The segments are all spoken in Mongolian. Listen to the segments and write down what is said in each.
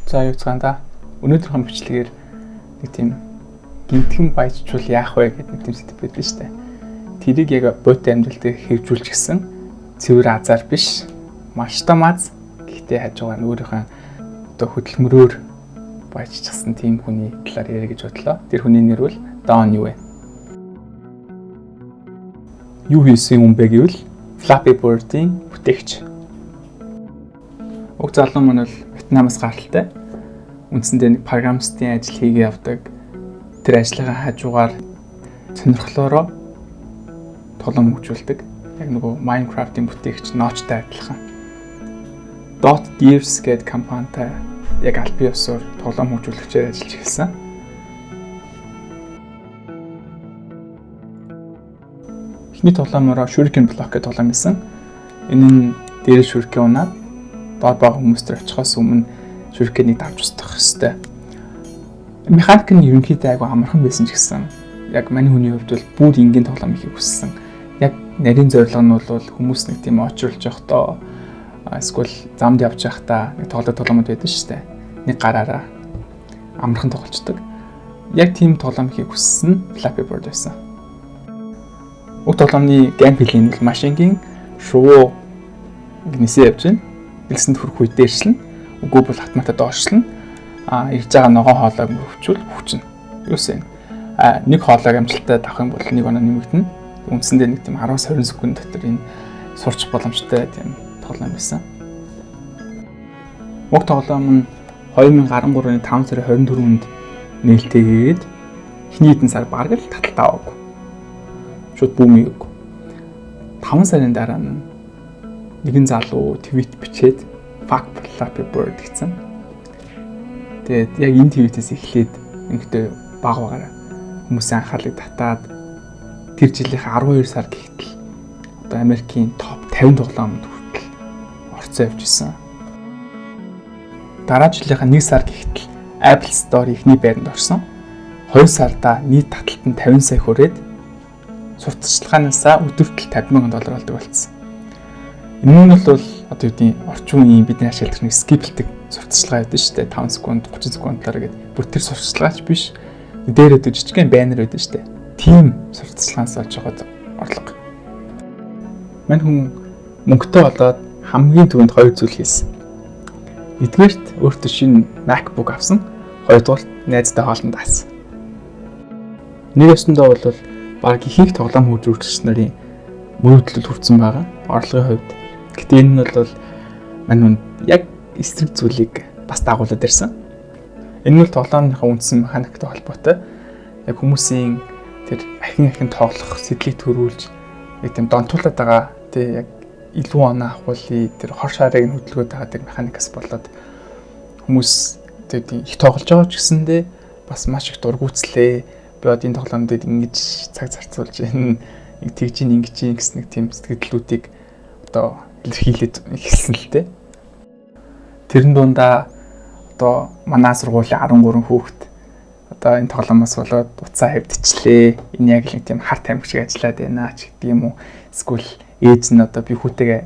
За юу цаанда өнөөдрийн бичлэгээр нэг тийм гинтгэн баяжчул яах вэ гэдэг нэг тийм сэдв байдаг шүү дээ. Тэрийг яг бодит амьдралд хэрэгжүүлж гисэн цэвэр азар биш, маш том аз. Гэхдээ хажуугаар нь өөрийнхөө одоо хөдөлмөрөөр баяжчихсан тийм хүний талаар ярих гэж бодлоо. Тэр хүний нэр бол Don юу вэ? Юу хийсэн юм бэ гэвэл Flappy Bird-ийн бүтээгч. Уг залуу маань бол Вьетнамаас гаралтай. Үндсэндээ нэг программистын ажил хийгээ явдаг. Тэр ажлынхаа хажуугаар сонирхлоороо тоглоом хөгжүүлдэг. Яг нөгөө Minecraft-ийн бүтээгч Notch-тай адилхан. Dot Gears гэдэг компанитай яг аль бие усаар тоглоом хөгжүүлэгчээр ажиллаж эхэлсэн. Эхний тоглоомороо Shuriken Block гэдэг тоглоом байсан. Энэ нь дээр Shuriken унаад доод бага хүмүүстэр очихоос өмнө Shuriken-ийг давж устгах хэрэгтэй. Механик нь ерөнхийдөө айгүй амархан байсан ч гэсэн яг маний хүний хувьд бол бүр энгийн тоглоом хийх хүссэн. Яг нарийн зорилго нь бол хүмүүс нэг тийм очруулж явахдаа эсвэл замд явж байхдаа нэг тоглоомод байдаг шүү дээ. Нэг гараараа амархан тоглолцдог. Яг тийм тоглоом хийх хүссэн нь Flappy Bird байсан. Уг тоглоомны геймплей нь бол машингийн шувуу гинэсээ явж байна. Гэлсэнд хүрэх үед дээршлэн. Үгүй бол автоматад доошлно. Ирж байгаа ногоон хоолойг мөрөвчүүл хүчнэ. Юусэн. Нэг хоолойг амжилттай авах юм бол нэг оноо нэмэгдэнэ. Үндсэндээ нэг тийм 10-20 секунд дотор энэ сурч боломжтой тийм тоглоом байсан. Уг тоглоом нь 2013 оны 5 сарын 24-нд нээлттэйгээд эхний хэдэн сар бараг л таталтаа аваагүй. Шууд бүүмийг. 5 сарын дараа нь нэгэн залуу твит бичээд Fuck Flappy Bird гэсэн. Тэгээд яг энэ твитээс эхлээд ингээд багаараа хүмүүсийн анхаарлыг татаад тэр жилийн 12 сар гихтэл одоо Америкийн топ 50 тоглоомд хүртэл орцсон явж исэн. Дараа жилийн 1 сар гихтэл Apple Store ихний байранд орсон. 2 сарда нийт таталт нь 50 сая хүрээд сурталчилгаанаасаа өдөртөл $50,000 болдог болсон. Энэ нь бол одоо юу гэдэг орчин үеийн бидний ашигладаг нэг скиплдэг сурталчилгаа байдаг шүү дээ. 5 секунд, 30 секундлаар гэдэг. Бүр тэр сурталчилгаач биш. Дээрээ жижигхэн баннер байдаг шүү дээ. Тим сурталчилгаанаас олж байгаа орлого. Мань хүн мөнгөтэй болоод хамгийн түрүүнд 2 зүйл хийсэн. Эдгээрт өөртөө шинэ MacBook авсан. Хоёрдугаар найзтай хоолнд аасан. Нэг ёсондоо бол баг ихэнх тоглоом хөгжүүлэгч нарын мөрөөдөл хүрсэн байгаа. Орлогын хувьд. Гэтэ энэ нь бол мань хүн яг эсрэг зүйлийг бас дагуулад ирсэн. Энэ нь тоглоомынхаа үндсэн механиктэй холбоотой. Яг хүмүүсийн тэр ахин тоглох сэтлийг төрүүлж яг тийм донтуулаад байгаа тий яг илүү оноо ахуулъя тэр хор шаарыг нь хөдөлгөөд байгаа тэр механикас болоод хүмүүс тий их тоглож байгаа ч гэсэндээ бас маш их дургуутслээ. Би одоо энэ тоглоомд ингэж цаг зарцуулж энэ тэгж ингэж гэсэн нэг тийм сэтгэлдлүүдийг одоо илэрхийлээд эхэлсэн л дээ. Тэрэн дундаа одоо манай сургуулийн 13 хүүхэд одоо энэ тоглоомоос болоод уцаа хавдчихлээ. Энэ яг л нэг тийм харт амиг шиг ажиллаад байна ч гэдэг юм уу. Эсвэл ээж нь одоо би хүүтэйгээ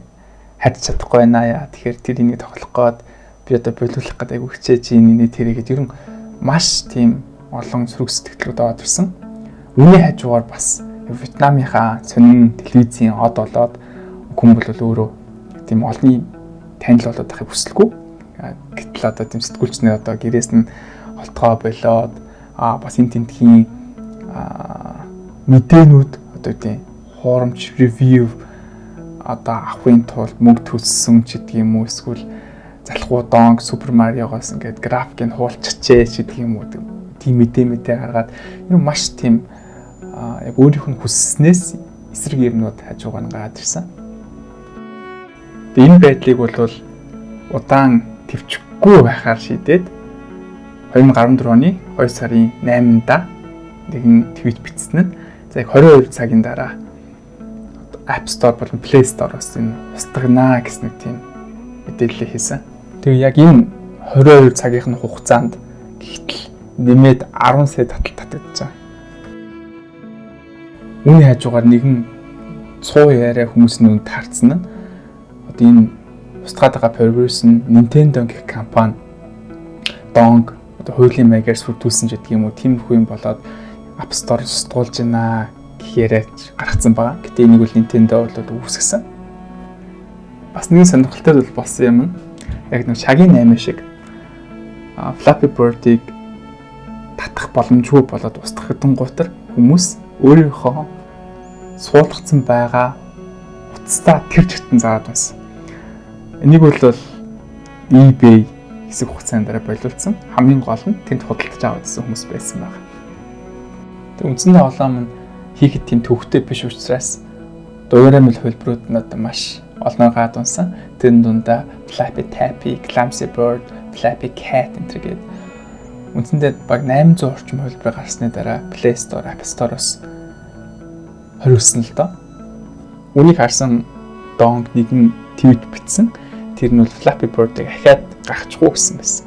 харьж чадахгүй байна яа. Тэгэхээр тэр энийг тоглох гээд би одоо болиулах гэдэг айгу хичээж энэ тэрийгээд ер нь маш тийм олон сөрөг сэтгэлдлүүд аваад ирсэн. Үүний хажуугаар бас Вьетнамынхаа сонин телевизийн од болоод хүн бол өөрөө тийм олонний танил болоод байхыг хүсэлгүй. Гэтэл одоо тийм сэтгүүлчнээ одоо гэрээс нь холтгоо болоод бас энэ тентхийн мэдээнүүд одоо тийм хуурамч ревю одоо авахын тулд мөнгө төлсөн ч гэдэг юм уу эсвэл залхуу донг Супер Мариогоос ингээд графикийг хуулчихжээ ч гэдэг юм уу тийм мэдээ гаргаад энэ маш тийм яг өөрийнх нь хүсснээс эсрэг юмнууд хажуугаар нь гараад ирсэн. Энэ байдлыг бол удаан төвчгүй байхаар шийдээд 2014 оны 2 сарын 8-нд нэгэн твит бичсэн нь за яг 22 цагийн дараа App Store болон Play Store-оос энэ устгана гэсэн нэг тийм мэдээлэл хийсэн. Тэгээ яг энэ 22 цагийн хугацаанд гихтэл нэмээд 10 сая татагдаж байгаа. Үүний хажуугаар нэгэн цуу яриа хүмүүсийн үнд таарсан нь одоо энэ устгаад байгаа прогресс нь Nintendo гэх компани Dong одоо хуулийн маягаар сүрдүүлсэн ч гэдэг юм уу тийм их юм болоод App Store суулж байна гэхээр гаргацсан байгаа. Гэтэ энийг бол Nintendo бол үүсгэсэн. Бас нэг сонирхолтой бол болсон юм нь яг нэг шагийн 8 шиг Flappy Bird-ийг татах боломжгүй болоод устгах хэдэнгуутар хүмүүс өөрийнхөө суулгацсан байгаа утастаа тэр чигтэн заагаад байсан. Энийг бол eBay хэсэг хугацаанд дараа боловлцсон. Хамгийн гол нь тэнд худалдаж аваад гэсэн хүмүүс байсан байна. Тэг үндсэндээ олон нь хийхэд тийм төвхтэй биш учраас дуураймал хөлбөрүүд нь одоо маш олноор гад унсан. Тэрэн дундаа Flappy Tappy, Clumsy Bird, Flappy Cat гэдэг үндсэндээ баг 800 орчим хөлбөр гарсны дараа Play Store, App Store-оос хориулсан л доо. Үнийг харсан Dong нэгэн твит бичсэн. Тэр нь бол Flappy Bird-ыг ахаад гаргачихгүй гэсэн байсан.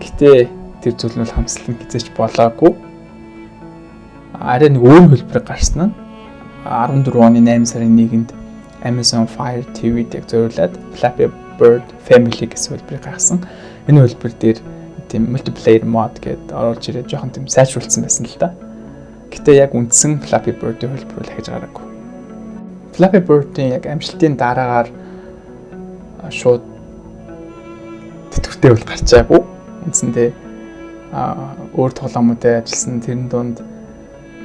Гэтээ тэр зүйл нь хамсалт хизээч болоогүй. Арай нэг өөр хөлбөр гарсан нь 14 оны 8 сарын 1-нд Amazon Fire TV-ийг зориулаад Flappy Bird Family гэсэн хөлбөрийг гаргасан. Энэ хөлбөр дээр тийм multiplayer mode гэдээ оруулж ирээд жоохон тийм сайжруулсан байсан л да. Гэтэ яг үндсэн Flappy Bird-ийн хөлбөр бол хэж гараагүй. Flappy Bird-ийн яг амжилтын дараагаар шууд тэтгэвртэй бол гарчаагүй. Үндсэндээ өөр тоглоомуудад ажилласан тэрэн донд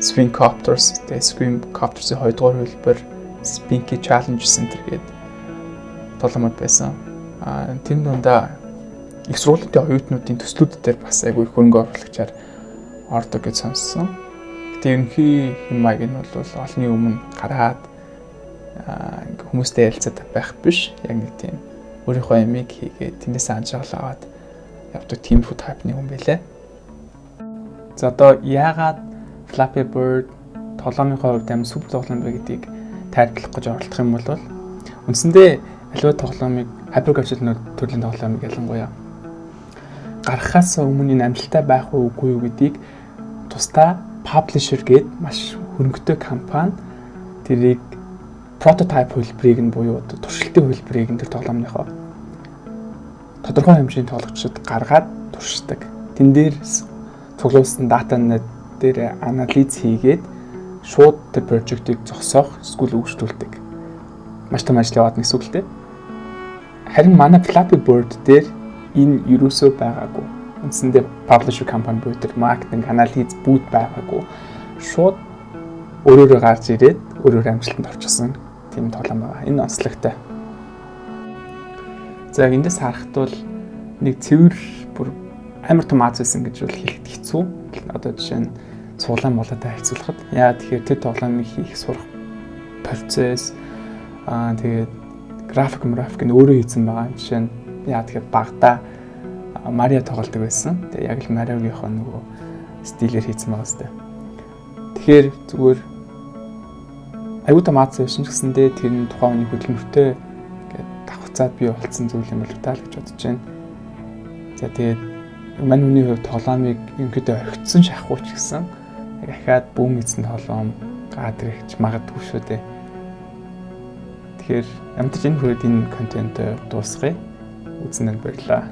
Swing Copters, Scream Copters-ийн 2 дугаар хөлбөр Spinky Challenge Center гэдэг тоглоомод байсан. Тэр дундаа их сургуулийн оюутнуудын төслүүд дээр бас айгүй их хөрөнгө оруулагчаар ордог гэж сонссон. Гэтэ ерөнхий хэмайг нь бол олонний өмнө гараад хүмүүстэй ярилцаад байх биш. Яг нэг тийм өөрийнхөө ямиг хийгээд тэндээс анжаалал аваад явдаг тийм фуд хайпны хүн байлаа. За одоо яагаад Flappy Bird тоглоомынхоо хувьд амар супер тоглоом бэ гэдгийг тайлбарлах гэж оролдох юм бол үндсэндээ аливаа тоглоомыг hyper-casual төрлийн тоглоомыг ялангуяа гаргахаас өмнө энэ амжилттай байх уугүй юу гэдгийг тусдаа publisher гээд маш хөрөнгөтэй компани тэрийг prototype хөлбөрийг нь буюу туршилтын хөлбөрийг нь тэр тоглоомныхоо тодорхой хэмжээний тоглогчдод гаргаад туршдаг. Тэн дээр цуглуулсан датанууд дээр анализ хийгээд шууд тэр project-ийг зогсоох эсвэл өгчлүүлдэг. Маш том ажил яваад нэг сүгэлтэй. Харин манай Flappy Bird дээр энэ юусоо байгаагүй. Үндсэндээ publisher компани буюу тэр маркетинг анализ бүгд байгаагүй. Шууд өөрөөрөө гарч ирээд өөрөөр амжилтанд орчихсон тийм тоглоом байгаа. Энэ онцлогтой. За яг эндээс харахад бол нэг цэвэр бүр амар том аз байсан гэж бол хэлэхэд хэцүү. Одоо жишээ нь цуглаан болоотой харьцуулахад яа тэгэхээр тэр тоглоомыг хийх сурах процесс тэгээд график нь өөрөө хийсэн байгаа. Жишээ нь яа тэгэхээр багада Марио тоглодог байсан. Тэгээд яг л Мариогийнхоо нөгөө стилээр хийсэн байгаа сте. Тэгэхээр зүгээр аюу том аз байсан ч гэсэндээ тэр нь тухайн үеийн хөдөлмөртэй гэдэг давхцаад бий болцсон зүйл юм болов таа л гэж бодож байна. За тэгээд мань хүний хувьд тоглоомыг ерөнхийдөө орхицсан шахахгүй ч гэсэн яг ахаад бүүм эзэн тоглоом гадрэгч магадгүй шүү дээ. Тэгэхээр ямарч энэ хүрээд энэ контент дуусгая. Үзнэ баярлалаа.